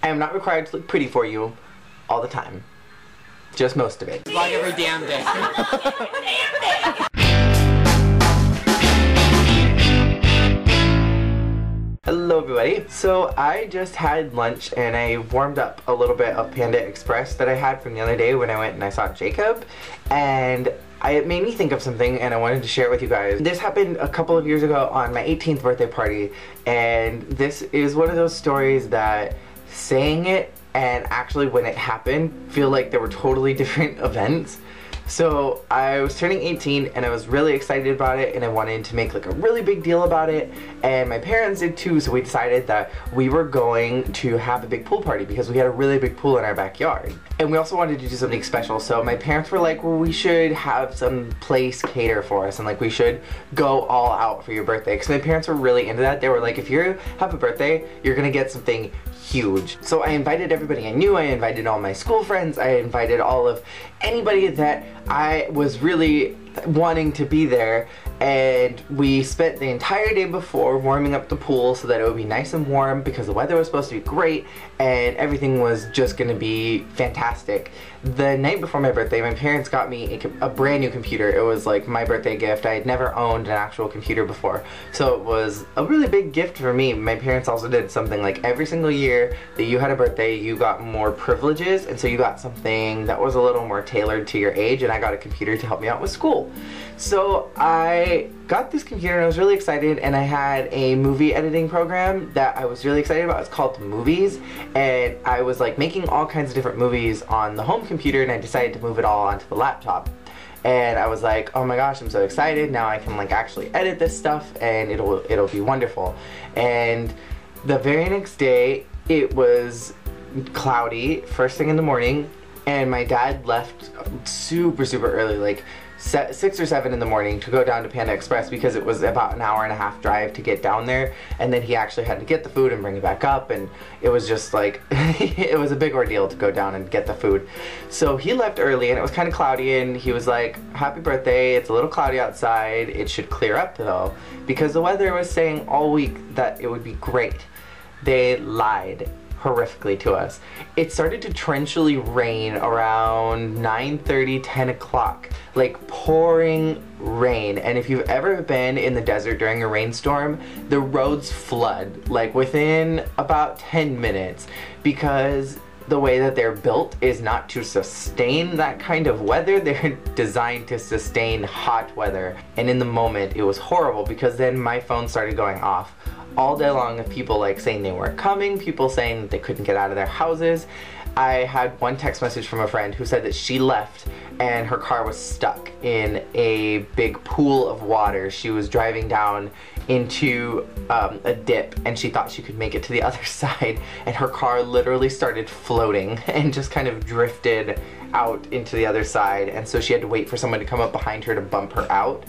I am not required to look pretty for you all the time. Just most of it. Vlog every damn day. Hello everybody. So I just had lunch and I warmed up a little bit of Panda Express that I had from the other day when I went and I saw Jacob, and it made me think of something and I wanted to share it with you guys. This happened a couple of years ago on my 18th birthday party, and this is one of those stories that saying it and actually when it happened feel like they were totally different events. So I was turning 18 and I was really excited about it, and I wanted to make like a really big deal about it, and my parents did too. So we decided that we were going to have a big pool party because we had a really big pool in our backyard, and we also wanted to do something special. So my parents were like, well, we should have some place cater for us, and like we should go all out for your birthday, because my parents were really into that. They were like, if you have a birthday, you're gonna get something huge. So I invited everybody I knew. I invited all my school friends. I invited all of anybody that I was really wanting to be there, and we spent the entire day before warming up the pool so that it would be nice and warm, because the weather was supposed to be great and everything was just gonna be fantastic. The night before my birthday, my parents got me a brand new computer. It was like my birthday gift. I had never owned an actual computer before, so it was a really big gift for me. My parents also did something like every single year that you had a birthday, you got more privileges, and so you got something that was a little more tailored to your age, and I got a computer to help me out with school. So I got this computer and I was really excited, and I had a movie editing program that I was really excited about. It's called Movies, and I was like making all kinds of different movies on the home computer, and I decided to move it all onto the laptop. And I was like, oh my gosh, I'm so excited. Now I can like actually edit this stuff and it'll be wonderful. And the very next day it was cloudy first thing in the morning, and my dad left super early, like 6 or 7 in the morning, to go down to Panda Express because it was about an hour-and-a-half drive to get down there, and then he actually had to get the food and bring it back up, and it was just like it was a big ordeal to go down and get the food. So he left early, and it was kind of cloudy, and he was like, happy birthday, it's a little cloudy outside, it should clear up though, because the weather was saying all week that it would be great. They lied horrifically to us. It started to torrentially rain around 9:30, 10 o'clock, like pouring rain. And if you've ever been in the desert during a rainstorm, the roads flood like within about 10 minutes, because the way that they're built is not to sustain that kind of weather. They're designed to sustain hot weather. And in the moment it was horrible, because then my phone started going off all day long of people like saying they weren't coming, people saying that they couldn't get out of their houses. I had one text message from a friend who said that she left and her car was stuck in a big pool of water. She was driving down into a dip and she thought she could make it to the other side, and her car literally started floating and just kind of drifted out into the other side, and so she had to wait for someone to come up behind her to bump her out,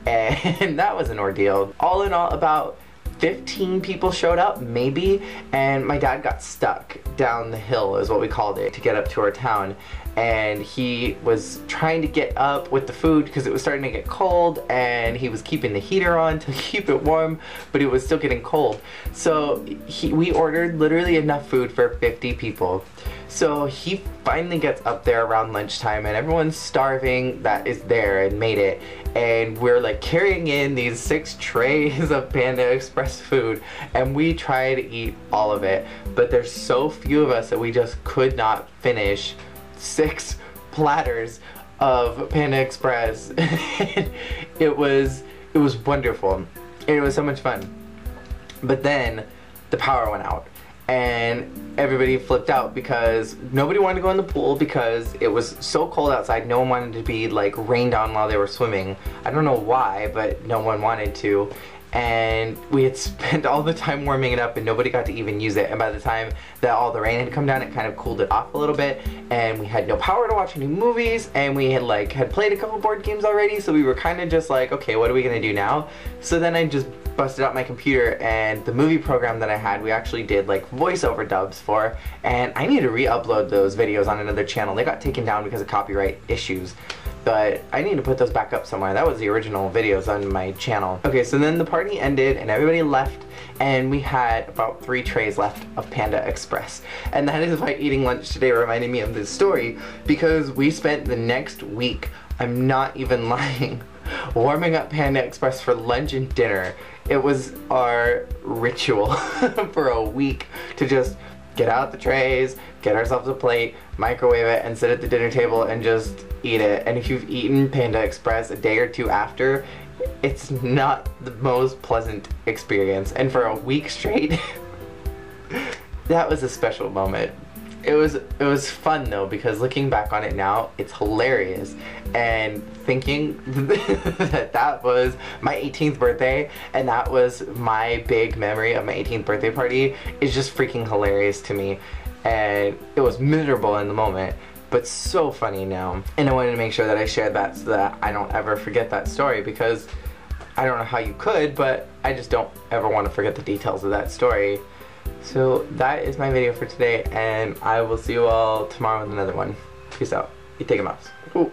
and that was an ordeal. All in all, about 15 people showed up, maybe, and my dad got stuck down the hill, is what we called it, to get up to our town. And he was trying to get up with the food because it was starting to get cold, and he was keeping the heater on to keep it warm, but it was still getting cold. So we ordered literally enough food for 50 people. So he finally gets up there around lunchtime, and everyone's starving that is there and made it. And we're like carrying in these 6 trays of Panda Express food, and we try to eat all of it, but there's so few of us that we just could not finish 6 platters of Panda Express. It was wonderful. It was so much fun. But then the power went out, and everybody flipped out because nobody wanted to go in the pool because it was so cold outside. No one wanted to be like rained on while they were swimming. I don't know why, but no one wanted to. And we had spent all the time warming it up and nobody got to even use it. And by the time that all the rain had come down, it kind of cooled it off a little bit, and we had no power to watch any movies, and we had played a couple board games already, so we were kind of just like, okay, what are we gonna do now? So then I just busted out my computer, and the movie program that I had, we actually did like voiceover dubs for, and I need to re-upload those videos on another channel. They got taken down because of copyright issues, but I need to put those back up somewhere. That was the original videos on my channel. Okay, so then the party party ended and everybody left, and we had about 3 trays left of Panda Express. And that is why eating lunch today reminded me of this story, because we spent the next week, I'm not even lying, warming up Panda Express for lunch and dinner. It was our ritual for a week to just get out the trays, get ourselves a plate, microwave it, and sit at the dinner table and just eat it. And if you've eaten Panda Express a day or two after, it's not the most pleasant experience. And for a week straight, that was a special moment. It was fun though, because looking back on it now, it's hilarious. And thinking that was my 18th birthday, and that was my big memory of my 18th birthday party, is just freaking hilarious to me. And it was miserable in the moment, but so funny now. And I wanted to make sure that I shared that so that I don't ever forget that story, because I don't know how you could, but I just don't ever want to forget the details of that story. So that is my video for today, and I will see you all tomorrow with another one. Peace out. You take a mouse. Ooh.